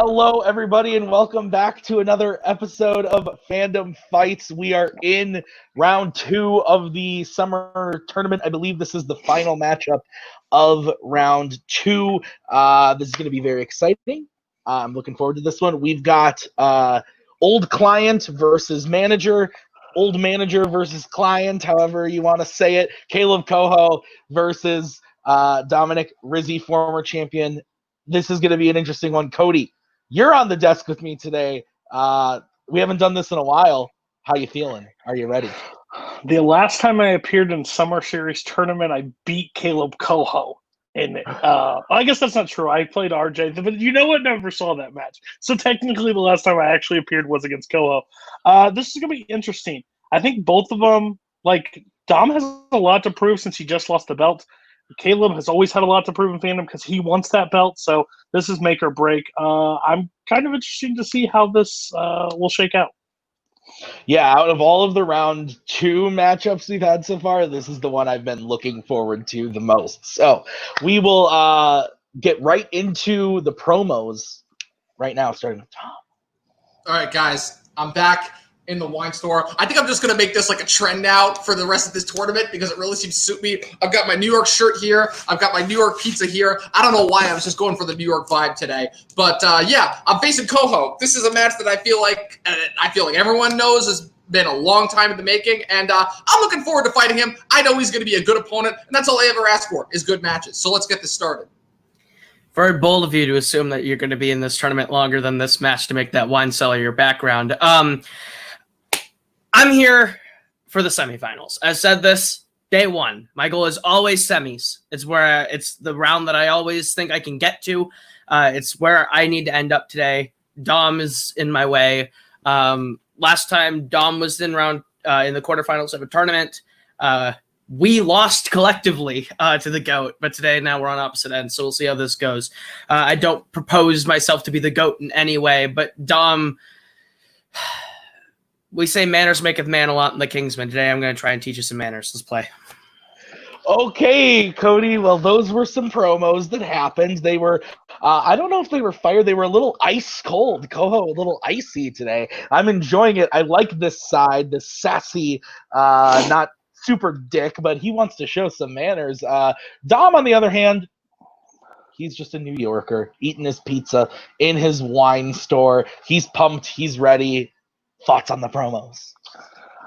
Hello, everybody, and welcome back to another episode of Fandom Fights. We are in round 2 of the summer tournament. I believe this is the final matchup of round 2. This is going to be very exciting. I'm looking forward to this one. We've got old client versus manager, old manager versus client, however you want to say it. Kaleb Koho versus Dominic Rizzi, former champion. This is going to be an interesting one. Cody, you're on the desk with me today. We haven't done this in a while. How you feeling? Are you ready? The last time I appeared in Summer Series tournament, I beat Kaleb Koho. And I guess that's not true. I played RJ, but you know what? Never saw that match. So technically, the last time I actually appeared was against Koho. This is going to be interesting. I think both of them, Dom has a lot to prove since he just lost the belt. Kaleb has always had a lot to prove in Fandom because he wants that belt, so this is make or break. I'm kind of interested to see how this will shake out. Yeah, out of all of the round 2 matchups we've had so far, this is the one I've been looking forward to the most. So we will get right into the promos right now, starting with Tom. All right, guys, I'm back in the wine store. I think I'm just going to make this like a trend now for the rest of this tournament because it really seems to suit me. I've got my New York shirt here. I've got my New York pizza here. I don't know why I was just going for the New York vibe today. But yeah, I'm facing Koho. This is a match that I feel like everyone knows has been a long time in the making, and I'm looking forward to fighting him. I know he's going to be a good opponent, and that's all I ever ask for is good matches. So let's get this started. Very bold of you to assume that you're going to be in this tournament longer than this match to make that wine cellar your background. I'm here for the semifinals. I said this day one. My goal is always semis. It's the round that I always think I can get to. It's where I need to end up today. Dom is in my way. Last time Dom was in the quarterfinals of a tournament. We lost collectively to the GOAT, but today now we're on opposite ends, so we'll see how this goes. I don't propose myself to be the GOAT in any way, but Dom, we say manners maketh man a lot in the Kingsmen. Today I'm going to try and teach you some manners. Let's play. Okay, Cody. Well, those were some promos that happened. They were, I don't know if they were fire. They were a little ice cold. Koho, a little icy today. I'm enjoying it. I like this side, this sassy, not super dick, but he wants to show some manners. Dom, on the other hand, he's just a New Yorker eating his pizza in his wine store. He's pumped. He's ready. Thoughts on the promos?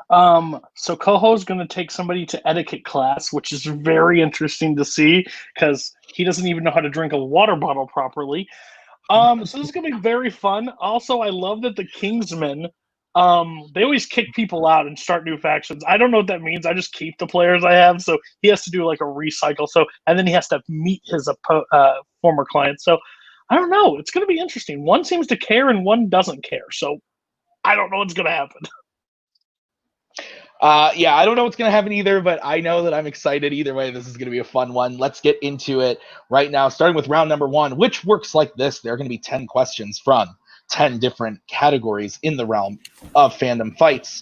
So Koho's going to take somebody to etiquette class, which is very interesting to see because he doesn't even know how to drink a water bottle properly. So this is going to be very fun. Also, I love that the Kingsmen, they always kick people out and start new factions. I don't know what that means. I just keep the players I have. So he has to do like a recycle. And then he has to meet his former client. So I don't know. It's going to be interesting. One seems to care and one doesn't care. So I don't know what's going to happen. Yeah, I don't know what's going to happen either, but I know that I'm excited either way. This is going to be a fun one. Let's get into it right now, starting with round number 1, which works like this. There are going to be 10 questions from 10 different categories in the realm of Fandom Fights.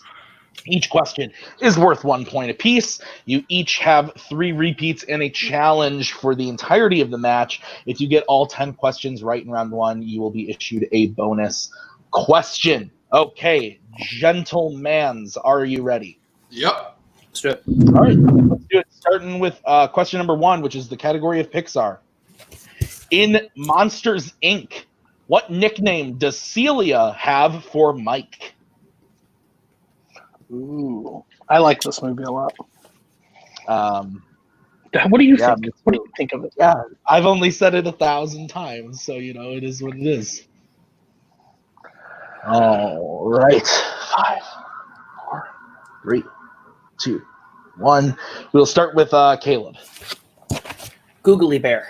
Each question is worth 1 point apiece. You each have 3 repeats and a challenge for the entirety of the match. If you get all 10 questions right in round 1, you will be issued a bonus question. Okay, gentlemans, are you ready? Yep. Let's do it. All right, let's do it. Starting with question number 1, which is the category of Pixar. In Monsters, Inc., what nickname does Celia have for Mike? Ooh, I like this movie a lot. What do you think? What do you think of it? Yeah, I've only said it 1,000 times, so it is what it is. All right. 5, 4, 3, 2, 1. We'll start with Kaleb. Googly bear.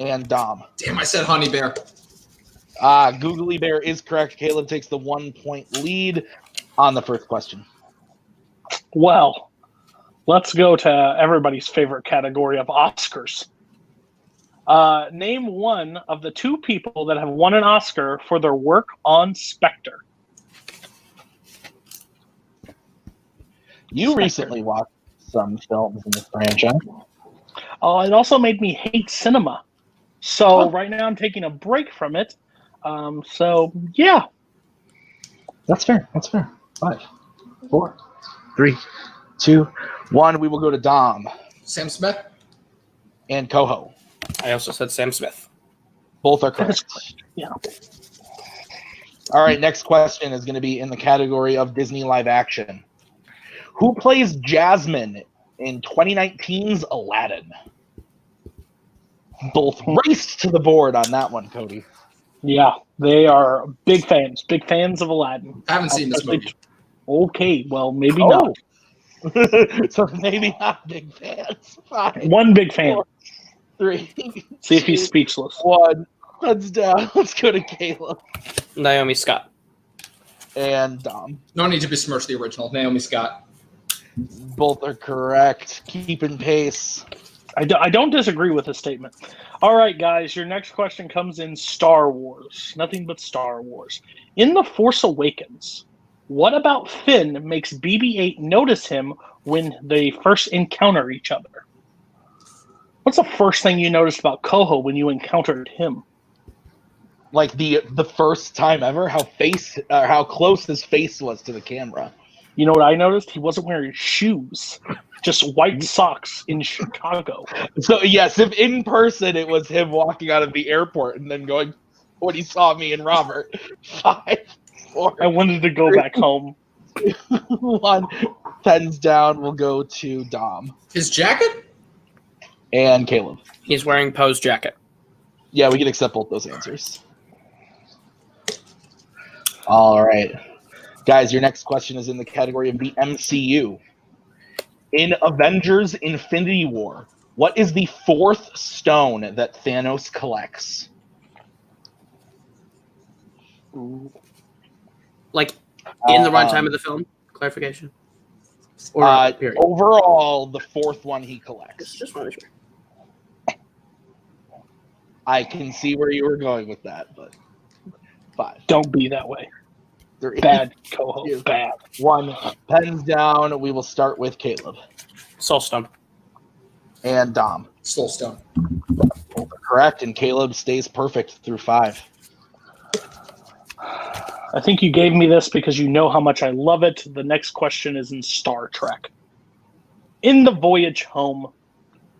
And Dom. Damn, I said honey bear. Googly bear is correct. Kaleb takes the 1-point lead on the first question. Well, let's go to everybody's favorite category of Oscars. Name one of the 2 people that have won an Oscar for their work on Spectre. You recently watched some films in this franchise. It also made me hate cinema. So right now I'm taking a break from it. So yeah, That's fair. 5, 4, 3, 2, 1. We will go to Dom Sam Smith. and Koho. I also said Sam Smith. Both are that is correct. correct. Yeah. All right, next question is going to be in the category of Disney live action. Who plays Jasmine in 2019's Aladdin? Both raced to the board on that one, Cody. Yeah, they are big fans of Aladdin. I haven't seen this movie. Okay, well, maybe not. So maybe not big fans. 5, One big fan. 4, 3, See if he's 2, speechless. 1. Let's down. Let's go to Caleb Naomi Scott. and Dom. No need to besmirch the original. Naomi Scott. Both are correct. Keeping pace. I don't disagree with the statement. All right, guys, your next question comes in Star Wars. Nothing but Star Wars. In The Force Awakens, what about Finn makes BB-8 notice him when they first encounter each other? What's the first thing you noticed about Koho when you encountered him? Like the first time ever, how close his face was to the camera. You know what I noticed? He wasn't wearing shoes, just white socks in Chicago. So yes, if in person it was him walking out of the airport and then going when he saw me and Robert. 5, 4, I wanted to go back home. 1. Pens down. We'll go to Dom His jacket? and Caleb. He's wearing Poe's jacket. Yeah, we can accept both those answers. All right. Guys, your next question is in the category of the MCU. In Avengers Infinity War, what is the 4th stone that Thanos collects? Like, in the runtime of the film? Clarification? Or period? Overall, the 4th one he collects. Just want to be sure. I can see where you were going with that, but 5, Don't be that way. 3, Bad, Koho. 2, Bad. 1. Pens down. We will start with Caleb Soul Stone. and Dom. Soulstone. Both are correct, and Caleb stays perfect through 5. I think you gave me this because you know how much I love it. The next question is in Star Trek. In the voyage home,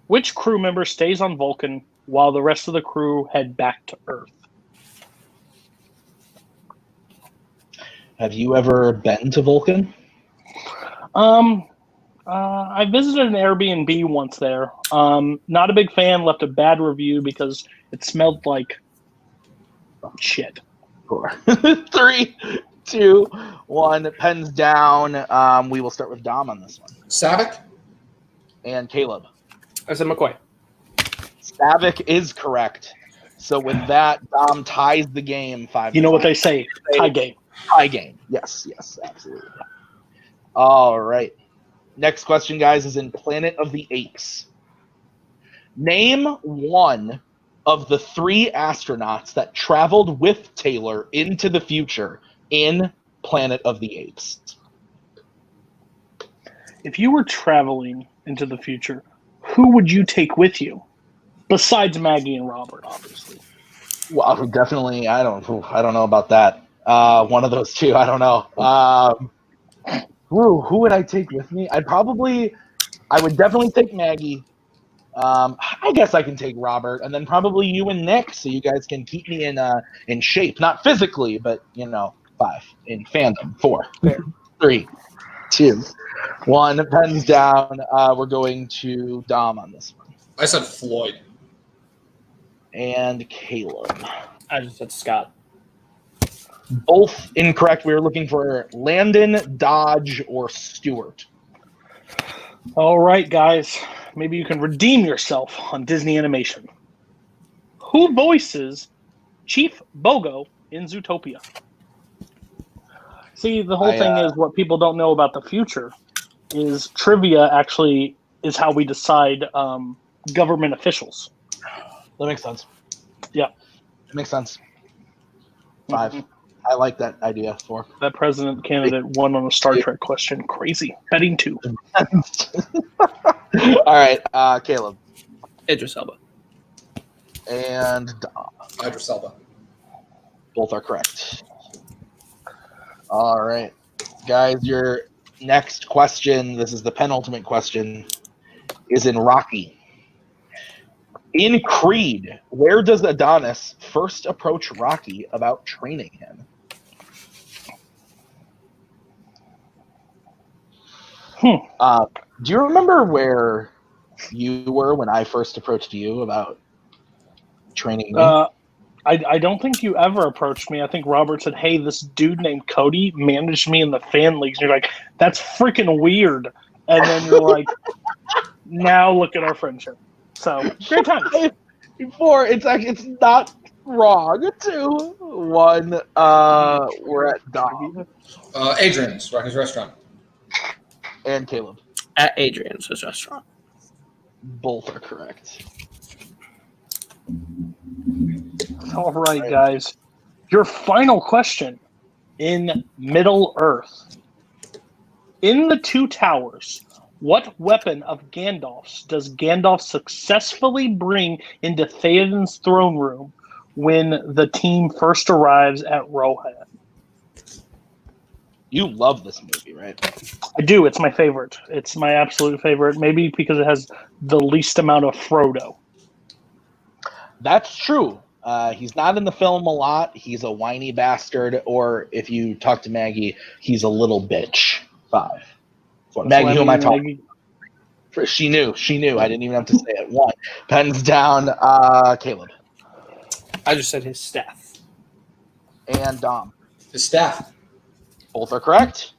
which crew member stays on Vulcan while the rest of the crew head back to Earth? Have you ever been to Vulcan? I visited an Airbnb once there. Not a big fan, left a bad review because it smelled like shit. 4, 3, 2, 1. Pens down. We will start with Dom on this one. Savick? And Caleb. I said McCoy. Savick is correct. So with that, Dom ties the game 5. You know what they say, tie game. Tie game. Yes, absolutely. All right. Next question, guys, is in Planet of the Apes. Name one of the 3 astronauts that traveled with Taylor into the future in Planet of the Apes. If you were traveling into the future, who would you take with you? Besides Maggie and Robert, obviously. Well, definitely. I don't know about that. One of those 2. I don't know. Who would I take with me? I would definitely take Maggie. I guess I can take Robert, and then probably you and Nick, so you guys can keep me in shape, not physically, but 5 in fandom. 4, 3, 2, 1. Pens down. We're going to Dom on this one, I said Floyd. and Caleb. I just said Scott. Both incorrect. We were looking for Landon, Dodge, or Stewart. All right, guys. Maybe you can redeem yourself on Disney Animation. Who voices Chief Bogo in Zootopia? See, the whole thing is what people don't know about the future is trivia actually is how we decide government officials. That makes sense. Yeah. It makes sense. 5. I like that idea. 4. That president candidate won on a Star Trek question. Crazy. Betting 2. All right, Caleb. Idris Elba. And Dom. Idris Elba. Both are correct. All right. Guys, your next question, this is the penultimate question, is in Rocky. In Creed, where does Adonis first approach Rocky about training him? Do you remember where you were when I first approached you about training me? I don't think you ever approached me. I think Robert said, "Hey, this dude named Cody managed me in the fan leagues." And you're like, "That's freaking weird." And then you're like, "Now look at our friendship." So great times. Before it's not wrong. 2-1. We're at Dom Adrian's, Rocky's Restaurant. and Caleb. At Adrian's restaurant. Both are correct. All right, guys. Your final question in Middle Earth. In the Two Towers, what weapon of Gandalf's does Gandalf successfully bring into Theoden's throne room when the team first arrives at Rohan? You love this movie, right? I do. It's my favorite. It's my absolute favorite. Maybe because it has the least amount of Frodo. That's true. He's not in the film a lot. He's a whiny bastard, or if you talk to Maggie, he's a little bitch. 5. Maggie, who am I talking to? She knew. I didn't even have to say it. 1. Pens down. Caleb. I just said his staff. And Dom. His staff. Both are correct.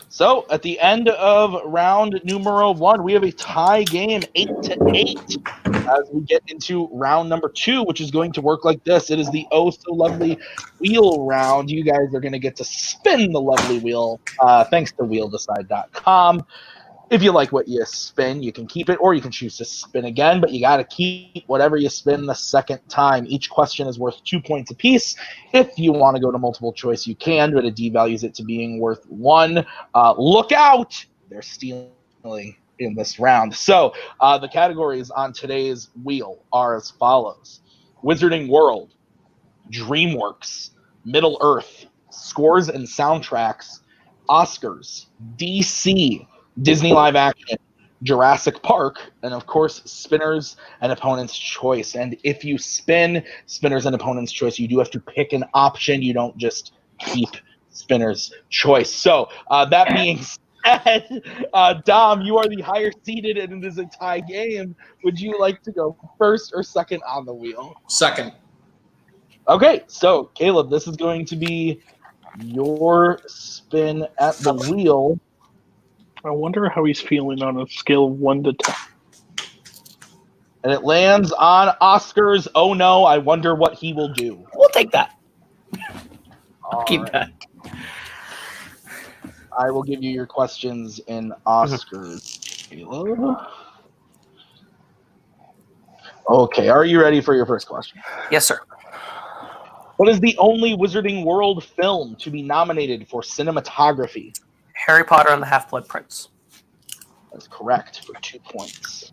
So at the end of round numero 1, we have a tie game, 8-8, as we get into round number 2, which is going to work like this. It is the oh so lovely wheel round. You guys are going to get to spin the lovely wheel, thanks to wheeldecide.com. If you like what you spin, you can keep it, or you can choose to spin again, but you got to keep whatever you spin the second time. Each question is worth 2 points apiece. If you want to go to multiple choice, you can, but it devalues it to being worth 1. Look out! They're stealing in this round. So the categories on today's wheel are as follows: Wizarding World, DreamWorks, Middle Earth, Scores and Soundtracks, Oscars, DC, Disney Live Action, Jurassic Park, and of course, Spinners and Opponent's Choice. And if you spin Spinners and Opponent's Choice, you do have to pick an option. You don't just keep Spinner's Choice. So that being said, Dom, you are the higher seeded, and it is a tie game. Would you like to go first or second on the wheel? Second. Okay, so Caleb, this is going to be your spin at the wheel. I wonder how he's feeling on a scale of 1 to 10. And it lands on Oscars. Oh no, I wonder what he will do. We'll take that. Keep that. I will give you your questions in Oscars, Caleb. Okay, are you ready for your first question? Yes, sir. What is the only Wizarding World film to be nominated for cinematography? Harry Potter and the Half-Blood Prince. That's correct for 2 points.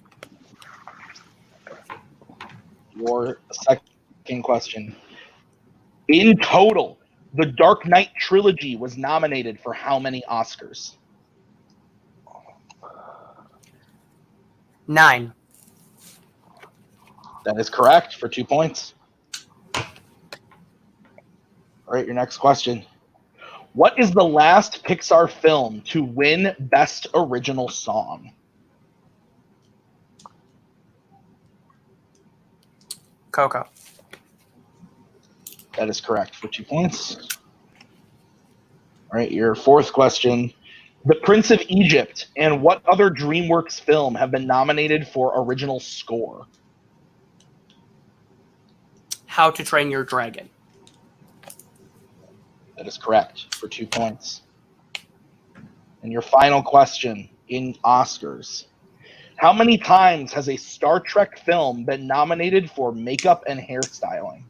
Your second question. In total, the Dark Knight trilogy was nominated for how many Oscars? 9. That is correct for 2 points. All right, your next question. What is the last Pixar film to win Best Original Song? Coco. That is correct for 2 points. All right, your fourth question. The Prince of Egypt and what other DreamWorks film have been nominated for original score? How to Train Your Dragon. That is correct for 2 points. And your final question in Oscars. How many times has a Star Trek film been nominated for makeup and hairstyling?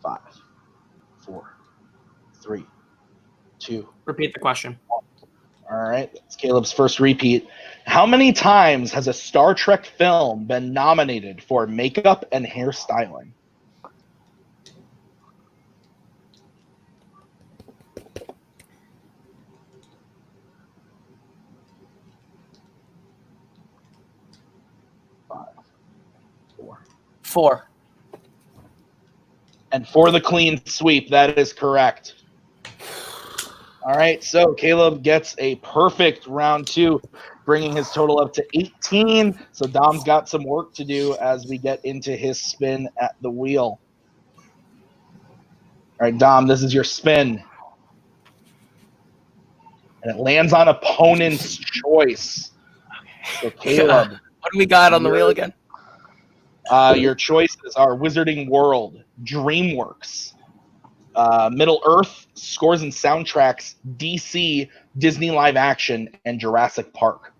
Five, 4, 3, 2. Repeat the question. All right. It's Caleb's first repeat. How many times has a Star Trek film been nominated for makeup and hairstyling? Four. And for the clean sweep, that is correct. All right, so Caleb gets a perfect round 2, bringing his total up to 18. So Dom's got some work to do as we get into his spin at the wheel. All right, Dom, this is your spin. And it lands on opponent's choice. So Caleb. What do we got on the wheel again? Your choices are Wizarding World, DreamWorks, Middle Earth, Scores and Soundtracks, DC, Disney Live Action, and Jurassic Park.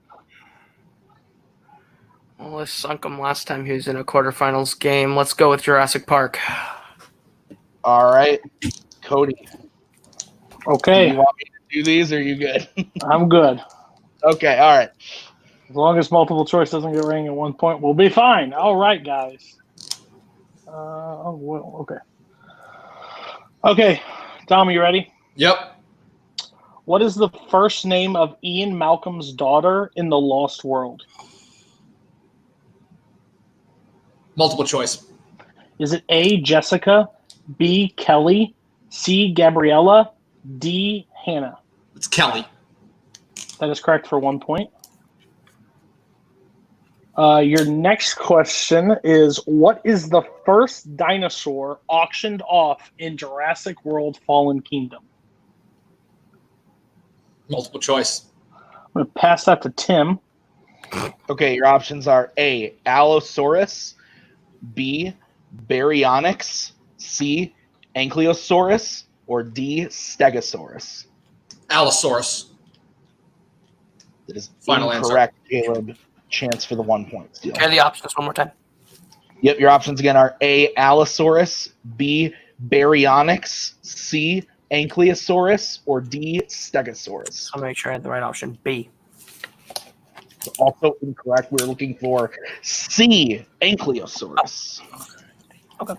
Well, I sunk him last time he was in a quarterfinals game. Let's go with Jurassic Park. All right, Cody. Okay. Do you want me to do these, or are you good? I'm good. Okay, all right. As long as multiple choice doesn't get ring at 1 point, we'll be fine. All right, guys. Okay. Okay, Dom, you ready? Yep. What is the first name of Ian Malcolm's daughter in The Lost World? Multiple choice. Is it A, Jessica, B, Kelly, C, Gabriella, D, Hannah? It's Kelly. That is correct for 1 point. Your next question is, what is the first dinosaur auctioned off in Jurassic World Fallen Kingdom? Multiple choice. I'm going to pass that to Tim. Okay, your options are A, Allosaurus, B, Baryonyx, C, Ankylosaurus, or D, Stegosaurus. Allosaurus. That is Final incorrect, Caleb. Chance for the 1 point steal. Okay, the options one more time. Yep, your options again are A, Allosaurus, B, Baryonyx, C, Ankylosaurus, or D, Stegosaurus. I'll make sure I had the right option. B. Also incorrect. We're looking for C, Ankylosaurus. Okay.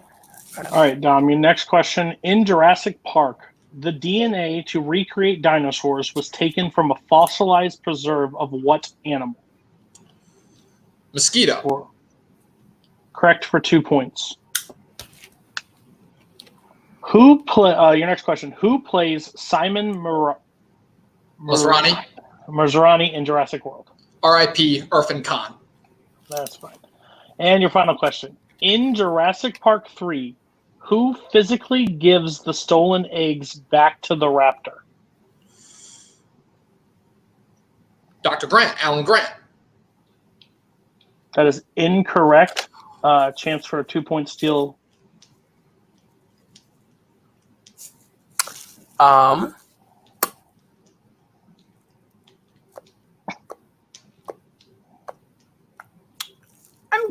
All right, Dom, your next question. In Jurassic Park, the DNA to recreate dinosaurs was taken from a fossilized preserve of what animal? Mosquito. Correct for 2 points. Your next question. Who plays Simon Maserani in Jurassic World? R.I.P. Irfan Khan. That's fine. And your final question. In Jurassic Park 3, who physically gives the stolen eggs back to the raptor? Dr. Grant. Alan Grant. That is incorrect. Chance for a 2 point steal. I'm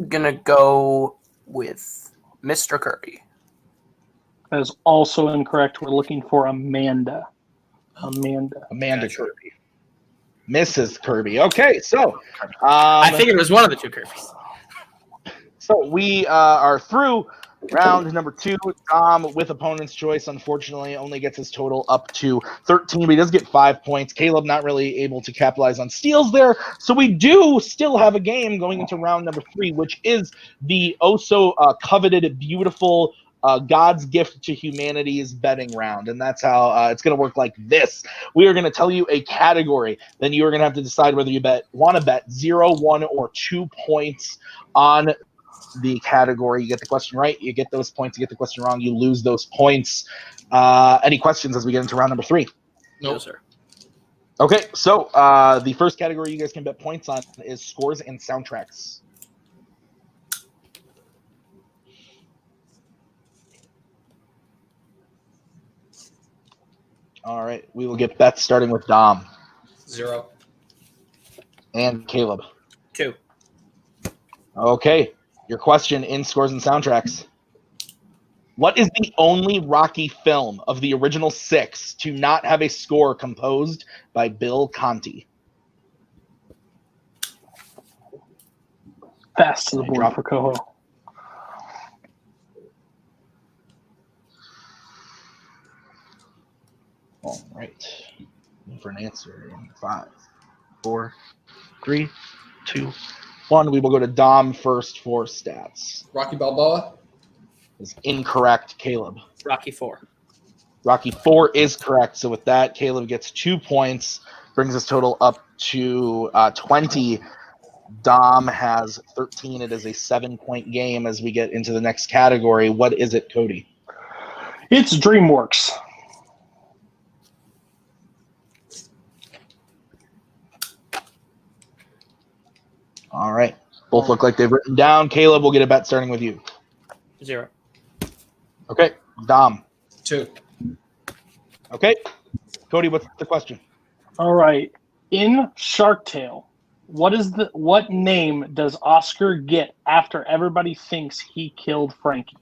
gonna go with Mr. Kirby. That is also incorrect. We're looking for Amanda. Amanda Kirby. Mrs. Kirby. Okay, so I think it was one of the two Kirby's. So we are through round number 2. Dom, with opponent's choice, unfortunately, only gets his total up to 13, but he does get 5 points. Caleb not really able to capitalize on steals there. So we do still have a game going into round number 3, which is the coveted, beautiful God's gift to humanity's betting round. And that's how it's going to work like this. We are going to tell you a category. Then you are going to have to decide whether you want to bet 0, 1, or 2 points on the category. You get the question right, you get those points. You get the question wrong, you lose those points. Any questions as we get into round number 3? No, sir. Okay, so the first category you guys can bet points on is scores and soundtracks. All right, we will get bets starting with Dom. 0. And Caleb. 2. Okay, your question in scores and soundtracks. What is the only Rocky film of the original 6 to not have a score composed by Bill Conti? Fast to the board Drop. for Koho. All right. For an answer in 5, 4, 3, 2, 1. We will go to Dom first for stats. Rocky Balboa. Is incorrect, Caleb. Rocky 4. Rocky 4 is correct. So with that, Caleb gets 2 points, brings his total up to 20. Dom has 13. It is a 7-point game as we get into the next category. What is it, Cody? It's DreamWorks. All right. Both look like they've written down. Caleb, we'll get a bet starting with you. 0. Okay. Dom. 2. Okay. Cody, what's the question? All right. In Shark Tale, what name does Oscar get after everybody thinks he killed Frankie?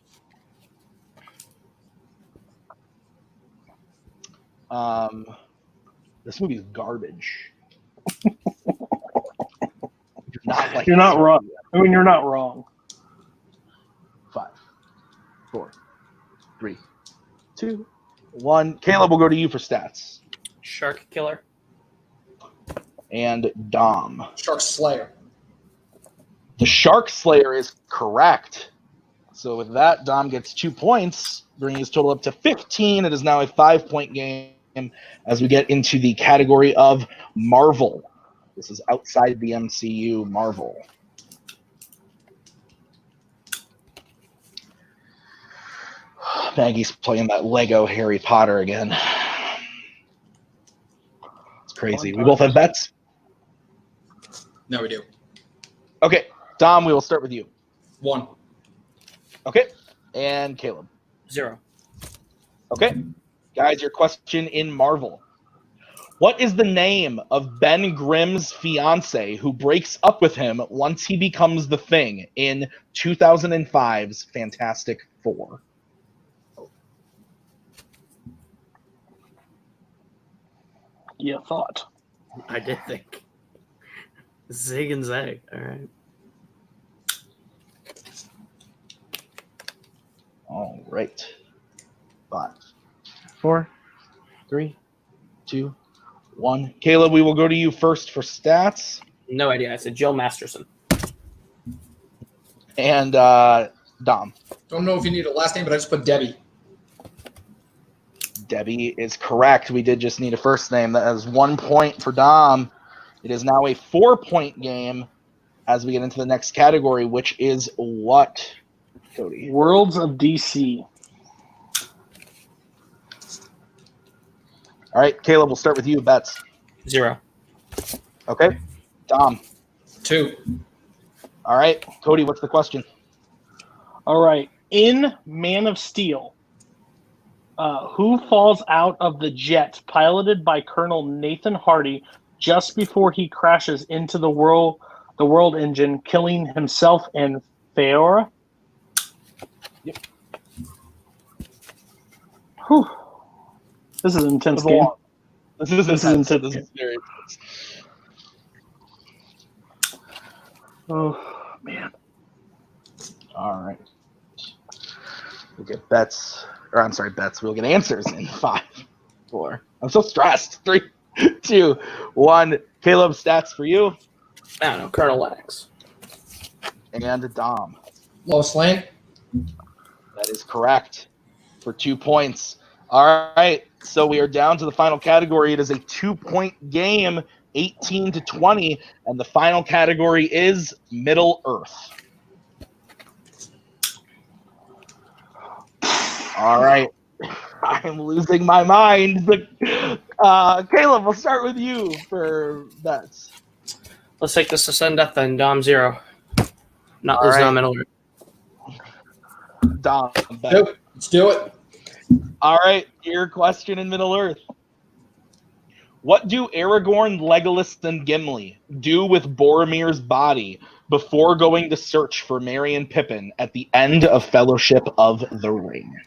This movie is garbage. You're not wrong. I mean, you're not wrong. 5, 4, 3, 2, 1. Caleb, will go to you for stats. Shark Killer. And Dom. Shark Slayer. The Shark Slayer is correct. So with that, Dom gets 2 points, bringing his total up to 15. It is now a 5-point game as we get into the category of Marvel. This is outside the MCU Marvel. Maggie's playing that Lego Harry Potter again. It's crazy. We both have bets? No, we do. Okay. Dom, we will start with you. 1. Okay. And Caleb. 0. Okay. Guys, your question in Marvel. What is the name of Ben Grimm's fiance who breaks up with him once he becomes the Thing in 2005's Fantastic Four? You thought. I did think. Zig and Zag. All right. All right. 5, 4, 3, 2, 1. Caleb, we will go to you first for stats. No idea. I said Jill Masterson. And Dom. Don't know if you need a last name, but I just put Debbie. Debbie is correct. We did just need a first name. That is 1 point for Dom. It is now a 4-point game as we get into the next category, which is what, Cody? Worlds of DC. All right, Caleb, we'll start with you. Bets. 0. Okay. Dom. 2. All right. Cody, what's the question? All right. In Man of Steel, who falls out of the jet piloted by Colonel Nathan Hardy just before he crashes into the world engine, killing himself and Feora? Yep. Whew. This is an intense game. This is intense. This is very intense. Oh, man. All right. We'll get bets. Or I'm sorry, bets. We'll get answers in 5, 4. I'm so stressed. 3, 2, 1. Caleb, stats for you. I don't know. Colonel Lennox. And Dom. Lois Lane. That is correct for 2 points. All right. So we are down to the final category. It is a 2-point game, 18-20. And the final category is Middle Earth. All right. I am losing my mind. Caleb, we'll start with you for bets. Let's take this to sudden death then. Dom 0. Not losing on Middle Earth. Dom, bet. Nope. Let's do it. All right. Your question in Middle Earth. What do Aragorn, Legolas, and Gimli do with Boromir's body before going to search for Merry and Pippin at the end of Fellowship of the Ring?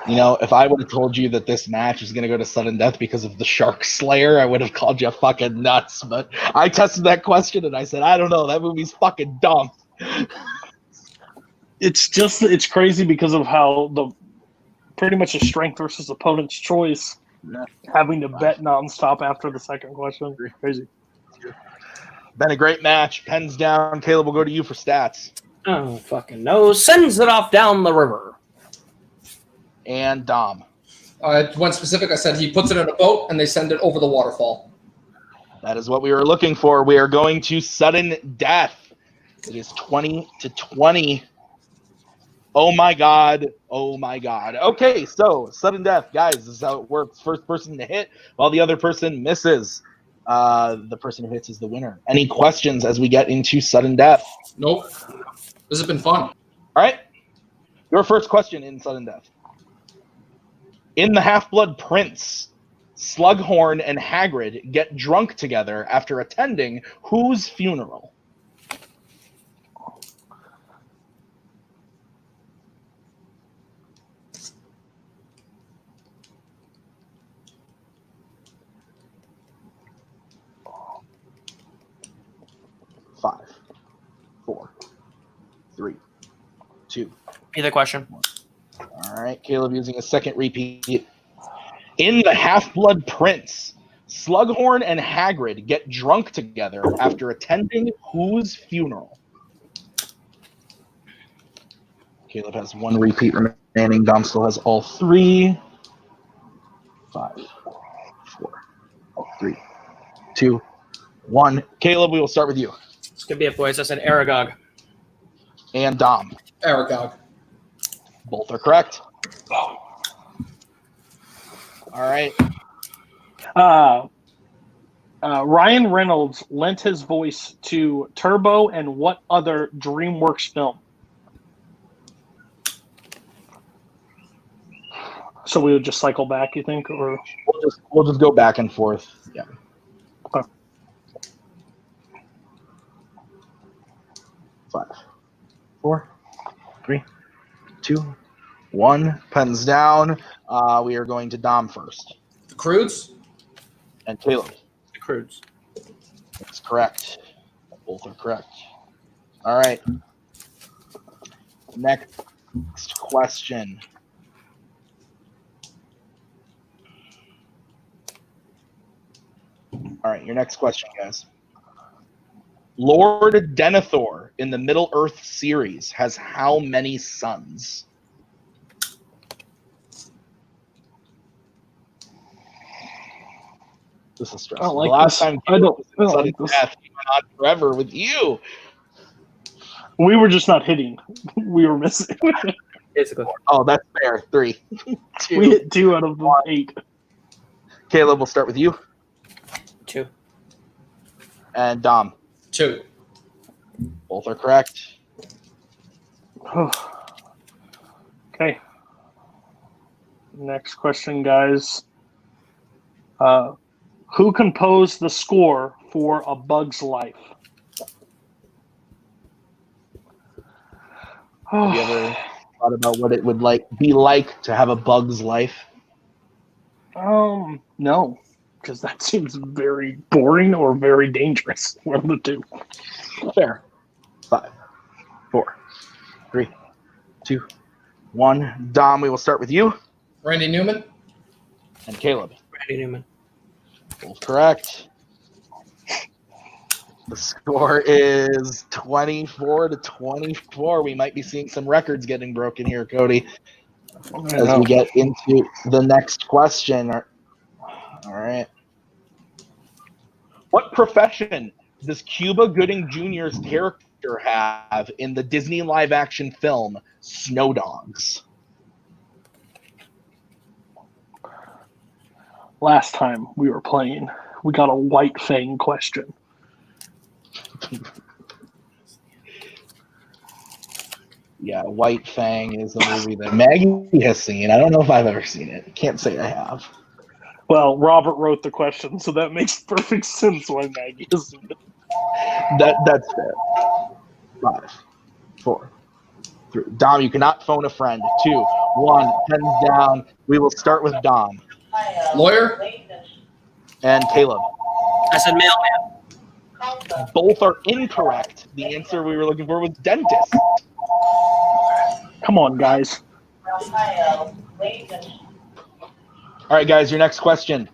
You know, if I would have told you that this match is going to go to sudden death because of the Shark Slayer, I would have called you fucking nuts. But I tested that question and I said, I don't know. That movie's fucking dumb. It's crazy because of how the pretty much a strength versus opponent's choice, having to bet nonstop after the second question. Crazy. Been a great match. Pens down. Caleb will go to you for stats. Oh, fucking no. Sends it off down the river. And Dom. I went specific. I said he puts it in a boat and they send it over the waterfall. That is what we were looking for. We are going to sudden death. It is 20-20. Oh my god. Oh my god. Okay, so sudden death, guys. This is how it works. First person to hit while the other person misses. The person who hits is the winner. Any questions as we get into sudden death? Nope. This has been fun. All right. Your first question in sudden death. In The Half-Blood Prince, Slughorn and Hagrid get drunk together after attending whose funeral? Five, 4, 3, 2. Either question. All right, Caleb using a second repeat. In The Half-Blood Prince, Slughorn and Hagrid get drunk together after attending whose funeral? Caleb has one repeat remaining. Dom still has all 3. 5, 4, 3, 2, 1. Caleb, we will start with you. It's going to be it, boys. I said Aragog. And Dom. Aragog. Both are correct. All right. Ryan Reynolds lent his voice to Turbo and what other DreamWorks film? So we would just cycle back, you think, or We'll just go back and forth. Yeah. Okay. 5, 4, 3, 2, 1. Pens down. We are going to Dom first. The Croods. And Caleb. The Croods. That's correct. Both are correct. All right. Next question. All right, your next question, guys. Lord Denethor in the Middle-earth series has how many sons? This is stressful. I don't like the last this. time I don't like this. death, he went on forever with you. We were just not hitting. We were missing. Basically. Oh, that's fair. 3, 2. We hit 2 out of the 8. Caleb, we'll start with you. 2. And Dom. 2. Both are correct. Okay. Next question, guys. Who composed the score for A Bug's Life? Have you ever thought about what it would be like to have a bug's life? No, because that seems very boring or very dangerous. One of the two. Fair. 5, 4, 3, 2, 1. Dom, we will start with you. Randy Newman. And Caleb. Randy Newman. Both correct. The score is 24-24. We might be seeing some records getting broken here, Cody, as we get into the next question. All right. What profession does Cuba Gooding Jr.'s character have in the Disney live-action film Snow Dogs? Last time we were playing, we got a White Fang question. Yeah, White Fang is a movie that Maggie has seen. I don't know if I've ever seen it. Can't say I have. Well, Robert wrote the question, so that makes perfect sense why Maggie isn't. That's fair. 5, 4, 3. Dom, you cannot phone a friend. 2, 1. Pens down. We will start with Dom Lawyer? and Caleb. I said mailman. Both are incorrect. The answer we were looking for was dentist. Come on, guys. All right, guys, your next question.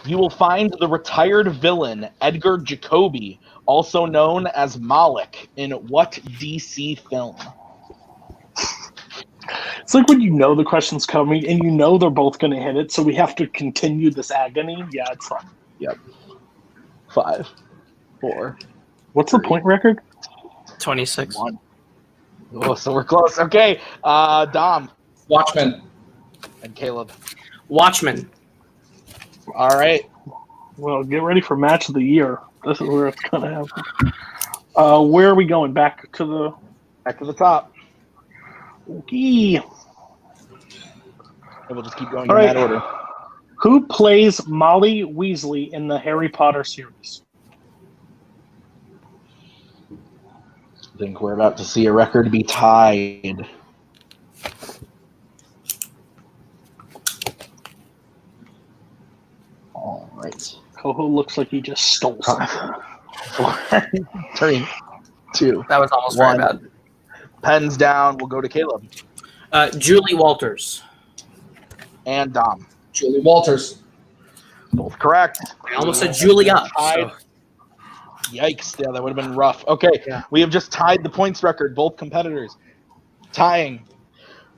You will find the retired villain Edgar Jacobi, also known as Malik, in what DC film? It's like when you know the question's coming and you know they're both going to hit it, so we have to continue this agony. Yeah, it's fun. Yep. 5, 4. What's the point record? 26. 1. Oh, so we're close. Okay, Dom Watchmen. and Caleb. Watchmen. All right. Well, get ready for match of the year. This is where it's going to happen. Where are we going? Back to the top. Okay. And we'll just keep going All in right. that order. Who plays Molly Weasley in the Harry Potter series? I think we're about to see a record be tied. All right. Koho looks like he just stole something. 3, 2. That was almost 1. very bad. Pens down. We'll go to Caleb Julie Walters. and Dom. Julie Walters. Both correct. I almost said Julia. Tied. So. Yikes. Yeah, that would have been rough. Okay, Yeah. we have just tied the points record, both competitors. Tying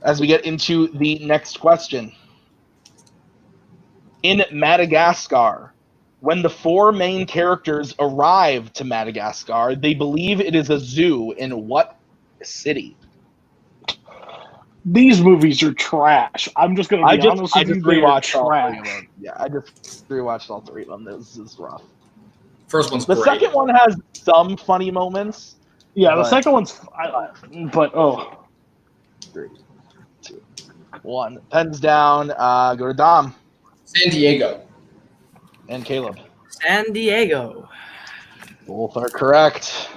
as we get into the next question. In Madagascar, when the 4 main characters arrive to Madagascar, they believe it is a zoo in what city? These movies are trash. I'm just going to be honest with you. They are rewatched all 3 of trash. them. Yeah, I just rewatched all 3 of them. This is rough. First one's The great. second one has some funny moments. Yeah, the But- second one's... oh. 3, 2, 1. Pens down. Go to Dom San Diego. and Caleb. San Diego. Both are correct.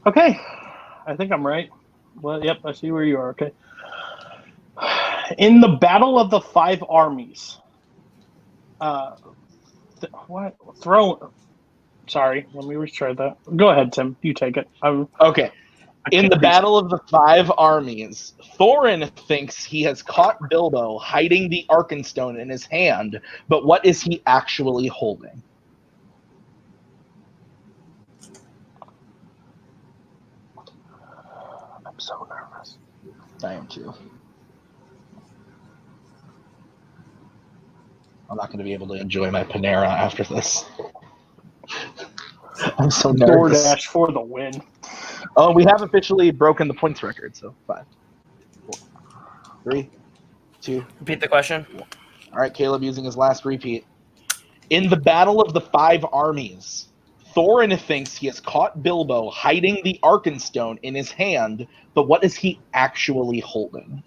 Okay. I think I'm right. Well, yep, I see where you are. Okay. In the Battle of the Five Armies, Sorry, let me retry that. Go ahead, Tim. You take it. Okay. In the Battle of the Five Armies, Thorin thinks he has caught Bilbo hiding the Arkenstone in his hand, but what is he actually holding? I'm so nervous. I am too. I'm not going to be able to enjoy my Panera after this. I'm so nervous. DoorDash for the win. Oh, we have officially broken the points record, so 5, 4, 3, 2. Repeat the question. All right, Caleb using his last repeat. In the Battle of the Five Armies, Thorin thinks he has caught Bilbo hiding the Arkenstone in his hand, but what is he actually holding?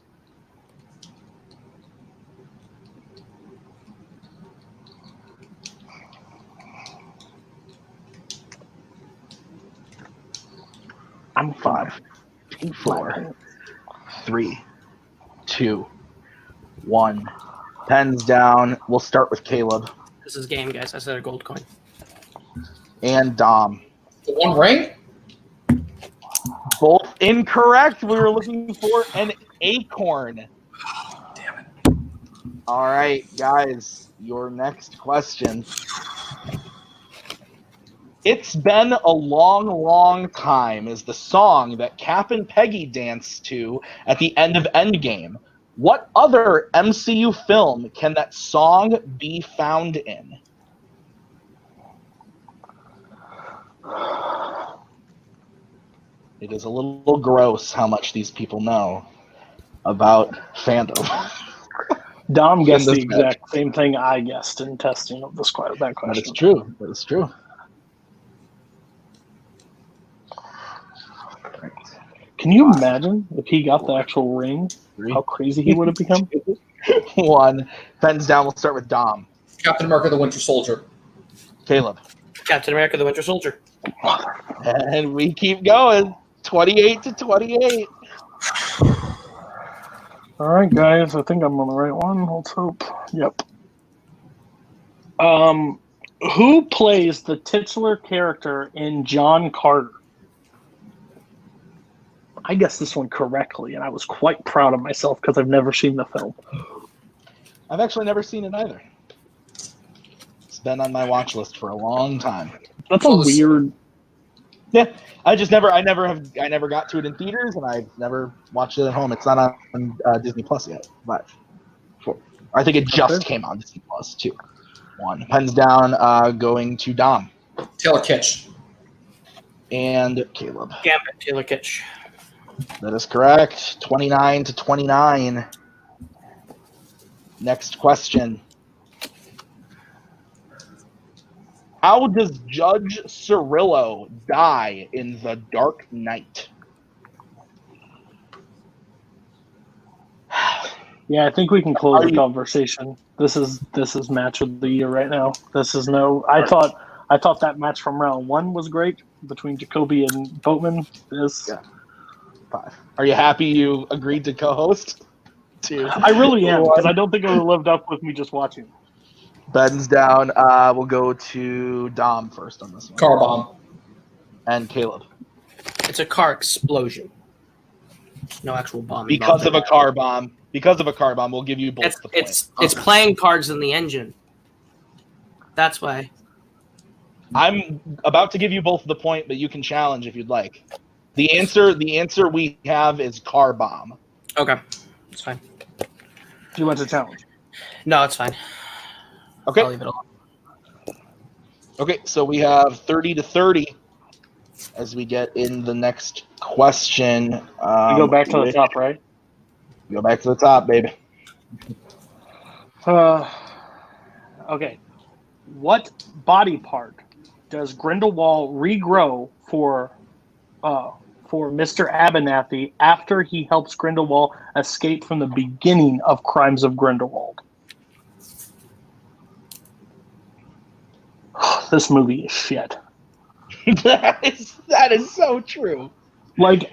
I'm 5, 4, 3, 2, 1. Pens down. We'll start with Caleb This is game, guys. I said a gold coin. and Dom. The One Ring? Both incorrect. We were looking for an acorn. Damn it. All right, guys, your next question. It's Been a Long, Long Time is the song that Cap and Peggy danced to at the end of Endgame. What other MCU film can that song be found in? It is a little gross how much these people know about fandom. Dom guessed In the this exact same thing I guessed in testing of that That question. is true. That is true. Can you imagine if he got the actual ring? How crazy he would have become? 1. Pens down. We'll start with Dom. Captain America: The Winter Soldier. Caleb. Captain America: The Winter Soldier. And we keep going. 28-28. All right, guys. I think I'm on the right one. Let's hope. Yep. Who plays the titular character in John Carter? I guessed this one correctly, and I was quite proud of myself because I've never seen the film. I've actually never seen it either. It's been on my watch list for a long time. That's a weird. Yeah, I never got to it in theaters, and I've never watched it at home. It's not on Disney Plus yet, but I think it just came on Disney Plus too. 1. Pens down, going to Dom. Taylor Kitsch. And Caleb. Gambit, Taylor Kitsch. That is correct. 29-29. Next question. How does Judge Cirillo die in The Dark Knight? Yeah, I think we can close the conversation. This is match of the year right now. This is no. I thought that match from round 1 was great between Jacoby and Boatman. Is 5. Are you happy you agreed to co-host? 2. I really am, because I don't think it would have lived up with me just watching. Ben's down. We'll go to Dom first on this one. Car bomb. And Caleb. It's a car explosion. No actual bomb. Because of a car bomb. Because of a car bomb, we'll give you both the point. It's playing cards in the engine. That's why. I'm about to give you both the point, but you can challenge if you'd like. The answer we have is car bomb. Okay. It's fine. Do you want to challenge? No, it's fine. Okay. I'll leave it alone. Okay, so we have 30-30 as we get in the next question. We go back to the top, right? Go back to the top, baby. Okay. What body part does Grindelwald regrow for Mr. Abernathy after he helps Grindelwald escape from the beginning of Crimes of Grindelwald? This movie is shit. that is so true. Like,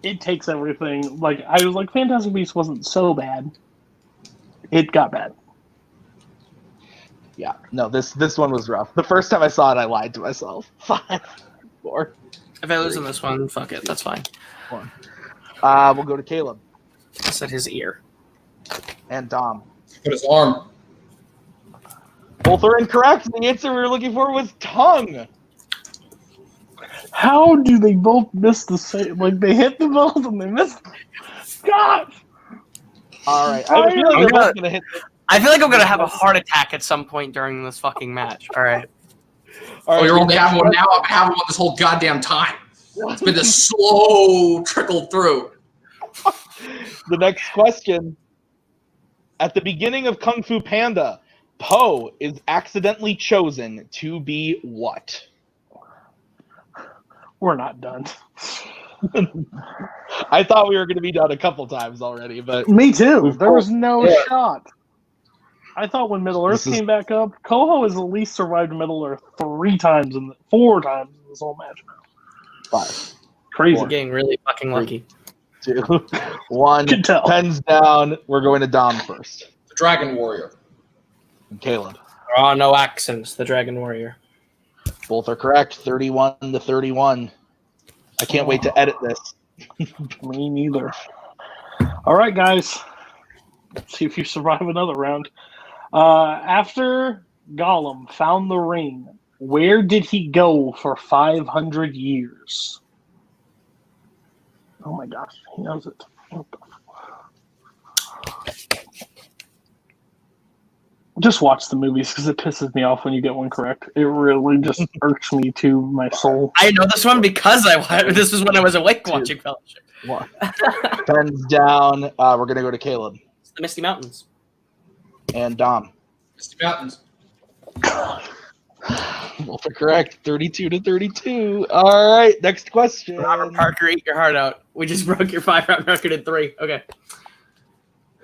it takes everything. Like, I was like, Fantastic Beasts wasn't so bad. It got bad. Yeah, no, this one was rough. The first time I saw it, I lied to myself. 5, 4. If I lose in this one, fuck it. That's fine. 1. We'll go to Caleb. I said his ear. And Dom. Put his arm. Both are incorrect. The answer we were looking for was tongue. How do they both miss the same? Like, they hit the both and they miss. God! All right. I feel like they're both going to hit. I feel like I'm going to have a heart attack at some point during this fucking match. All right. Oh, you're only having one now? I've been having one this whole goddamn time. It's been this slow trickle through. The next question. At the beginning of Kung Fu Panda, Po is accidentally chosen to be what? We're not done. I thought we were going to be done a couple times already, but me too. There was no shot. I thought when Middle Earth came back up, Koho has at least survived Middle Earth 4 times in this whole match. 5. Crazy. We're getting really fucking lucky. 2, 1. Can tell. Pens down. We're going to Dom first. The Dragon Warrior. And Caleb. There are no accents. The Dragon Warrior. Both are correct. 31-31. I can't wait to edit this. Me neither. All right, guys. Let's see if you survive another round. After Gollum found the ring, where did he go for 500 years? Oh my gosh, he knows it. Just watch the movies because it pisses me off when you get one correct. It really just irks me to my soul. I know this one because this was when I was awake watching Fellowship. 1. Pens down. We're going to go to Caleb. It's the Misty Mountains. And Dom. Misty Mountains. Both are correct. 32-32. All right, next question. Robert Parker, eat your heart out. We just broke your 5-round record in 3. Okay.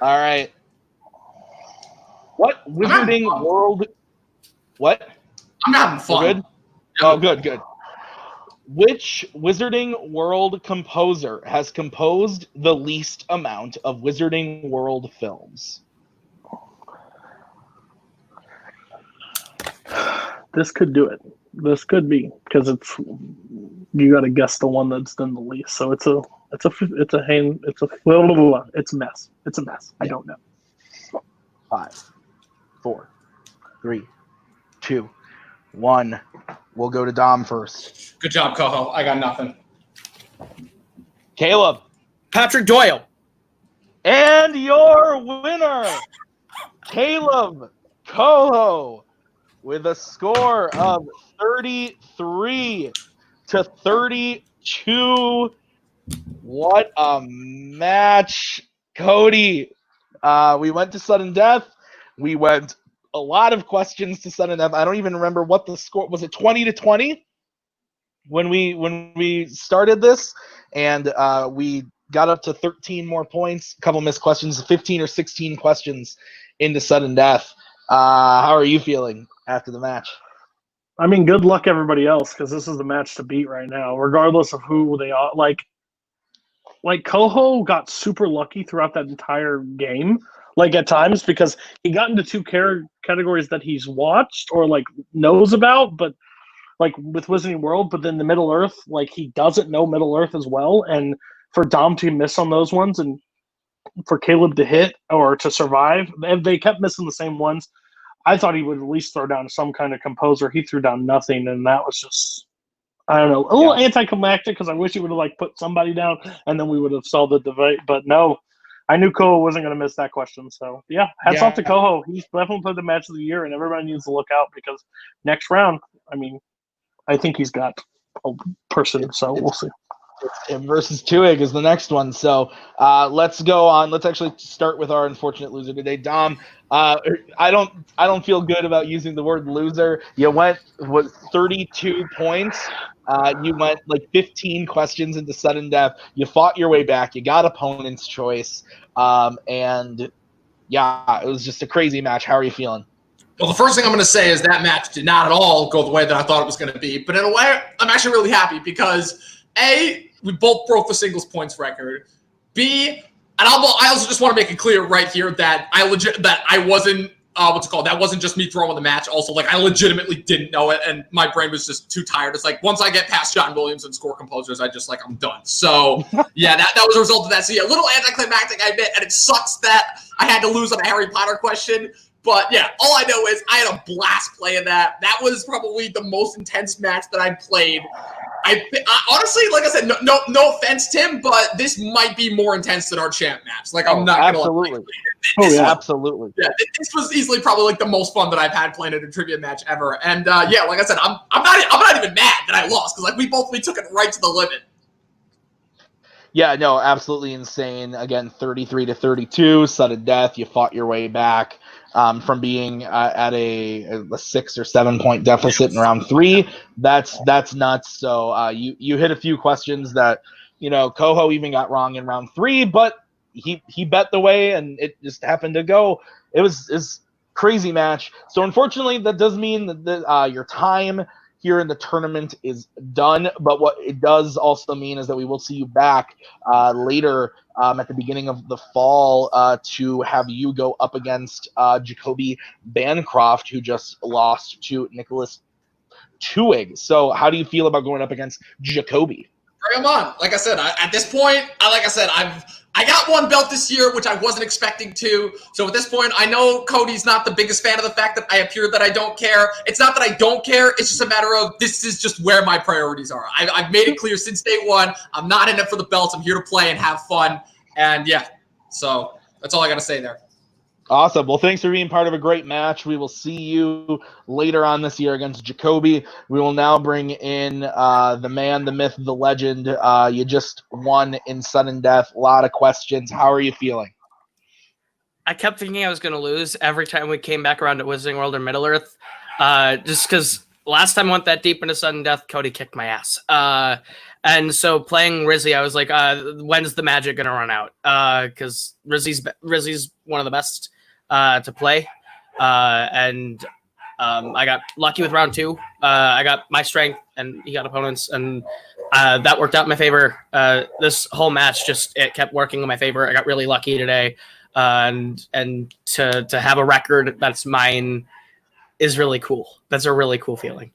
All right. What Wizarding World? What? I'm having fun. We're good? Oh, good. Which Wizarding World composer has composed the least amount of Wizarding World films? This could do it. This could be because you got to guess the one that's done the least. So it's a mess. It's a mess. I don't know. 5, 4, 3, 2, 1. We'll go to Dom first. Good job, Koho. I got nothing. Caleb. Patrick Doyle. And your winner, Kaleb Koho, with a score of 33-32. What a match, Cody. We went to sudden death. We went a lot of questions to sudden death. I don't even remember what the score was. It 20-20 when we started this, and we got up to 13 more points. A couple missed questions, 15 or 16 questions into sudden death. How are you feeling after the match? I mean, good luck everybody else because this is the match to beat right now, regardless of who they are. Like Koho got super lucky throughout that entire game, like at times, because he got into 2 categories that he's watched or like knows about, but like with Wizarding World, but then the Middle Earth, like he doesn't know Middle Earth as well. And for Dom to miss on those ones and for Kaleb to hit or to survive, they kept missing the same ones. I thought he would at least throw down some kind of composer. He threw down nothing, and that was just, I don't know, a little anticlimactic because I wish he would have like put somebody down and then we would have solved the debate. But no, I knew Koho wasn't going to miss that question. So yeah, hats off to Koho. He's definitely played the match of the year, and everybody needs to look out because next round, I mean, I think he's got a person. So we'll see. Him versus Twohig is the next one. So let's go on. Let's actually start with our unfortunate loser today, Dom. I don't feel good about using the word loser. You went with 32 points. You went like 15 questions into sudden death. You fought your way back. You got opponent's choice. And yeah, it was just a crazy match. How are you feeling? Well, the first thing I'm going to say is that match did not at all go the way that I thought it was going to be. But in a way, I'm actually really happy because A, we both broke the singles points record. B, and I also just want to make it clear right here that I wasn't that wasn't just me throwing the match. Also, like I legitimately didn't know it, and my brain was just too tired. It's like once I get past John Williams and score composers, I'm done. So yeah, that was a result of that. So yeah, a little anticlimactic, I admit, and it sucks that I had to lose on a Harry Potter question. But yeah, all I know is I had a blast playing that. That was probably the most intense match that I played. I honestly, like I said, no offense, Tim, but this might be more intense than our champ match. Like I'm not absolutely. Absolutely. Yeah, this was easily probably like the most fun that I've had playing at a trivia match ever. And yeah, like I said, I'm not even mad that I lost because like we took it right to the limit. Yeah, no, absolutely insane. Again, 33-32, sudden death. You fought your way back from being at a 6 or 7 point deficit in round 3. That's nuts. So you hit a few questions that Koho even got wrong in round 3, but he bet the way and it just happened to go. It was crazy match. So unfortunately, that does mean that your time here in the tournament is done, but what it does also mean is that we will see you back later at the beginning of the fall to have you go up against Jacoby Bancroft, who just lost to Nicholas Twohig. So how do you feel about going up against Jacoby? Bring him on. Like I said, at this point, I got one belt this year, which I wasn't expecting to. So at this point, I know Cody's not the biggest fan of the fact that I appear that I don't care. It's not that I don't care. It's just a matter of this is just where my priorities are. I've made it clear since day one. I'm not in it for the belts. I'm here to play and have fun. And yeah, so that's all I got to say there. Awesome. Well, thanks for being part of a great match. We will see you later on this year against Jacoby. We will now bring in the man, the myth, the legend. You just won in sudden death. A lot of questions. How are you feeling? I kept thinking I was going to lose every time we came back around to Wizarding World or Middle Earth, just because last time I went that deep into sudden death, Cody kicked my ass. And so playing Rizzi, I was like, when's the magic gonna run out? Because Rizzi's one of the best to play. And I got lucky with round 2. I got my strength, and he got opponents, and that worked out in my favor. This whole match it kept working in my favor. I got really lucky today, and to have a record that's mine is really cool. That's a really cool feeling.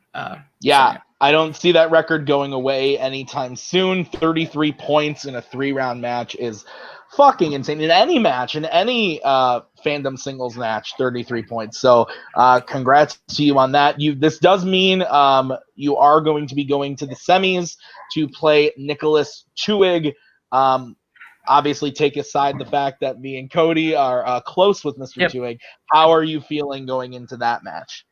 Yeah, I don't see that record going away anytime soon. 33 points in a 3-round match is fucking insane. In any match, in any fandom singles match, 33 points. So congrats to you on that. This does mean you are going to be going to the semis to play Nicholas Twohig. Obviously, take aside the fact that me and Cody are close with Mr. Twohig. How are you feeling going into that match?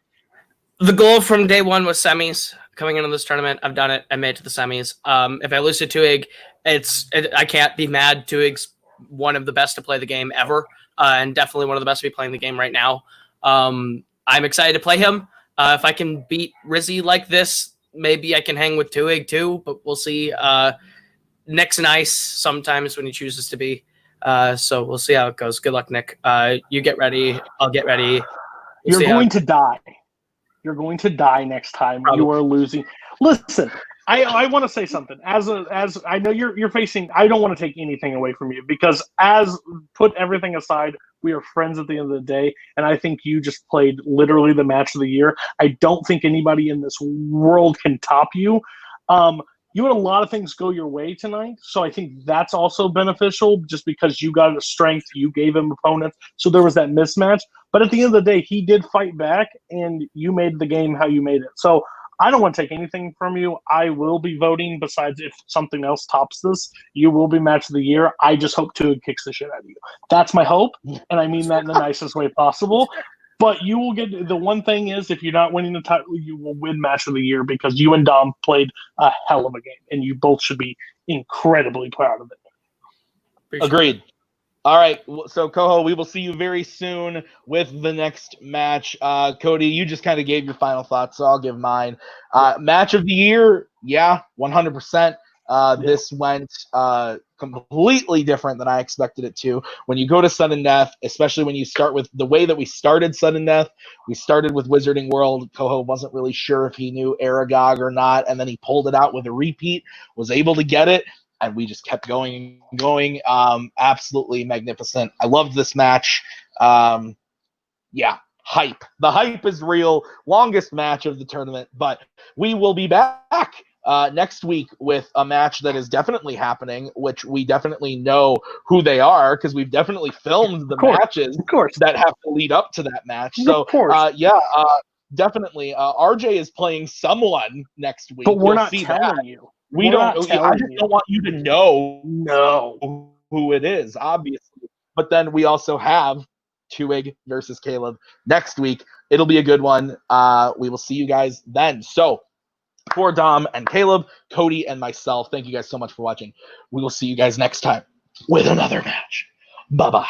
The goal from day one was semis. Coming into this tournament, I've done it. I made it to the semis. If I lose to Twohig, I can't be mad. Twohig's one of the best to play the game ever, and definitely one of the best to be playing the game right now. I'm excited to play him. If I can beat Rizzi like this, maybe I can hang with Twohig too, but we'll see. Nick's nice sometimes when he chooses to be. So we'll see how it goes. Good luck, Nick. You get ready. I'll get ready. You're going to die. You're going to die next time. Probably. You are losing. Listen, I want to say something. As I know you're facing. I don't want to take anything away from you because put everything aside, we are friends at the end of the day, and I think you just played literally the match of the year. I don't think anybody in this world can top you. You had a lot of things go your way tonight, so I think that's also beneficial just because you got a strength, you gave him opponents, so there was that mismatch. But at the end of the day, he did fight back, and you made the game how you made it. So I don't want to take anything from you. I will be voting, besides if something else tops this, you will be match of the year. I just hope Twohig kicks the shit out of you. That's my hope, and I mean that in the nicest way possible. But you will get – the one thing is if you're not winning the title, you will win match of the year because you and Dom played a hell of a game, and you both should be incredibly proud of it. Agreed. All right, so Koho, we will see you very soon with the next match. Cody, you just kind of gave your final thoughts, so I'll give mine. Match of the year, yeah, 100%. This went completely different than I expected it to. When you go to sudden death, especially when you start with the way that we started sudden death, we started with Wizarding World. Koho wasn't really sure if he knew Aragog or not, and then he pulled it out with a repeat, was able to get it, and we just kept going and going. Absolutely magnificent. I loved this match. Yeah, hype. The hype is real. Longest match of the tournament, but we will be back next week with a match that is definitely happening, which we definitely know who they are because we've definitely filmed the matches that have to lead up to that match. So, definitely. RJ is playing someone next week. But we're not telling you. We don't. I just don't want you to know who it is, obviously. But then we also have Twohig versus Kaleb next week. It'll be a good one. We will see you guys then. So for Dom and Kaleb, Cody, and myself, thank you guys so much for watching. We will see you guys next time with another match. Bye-bye.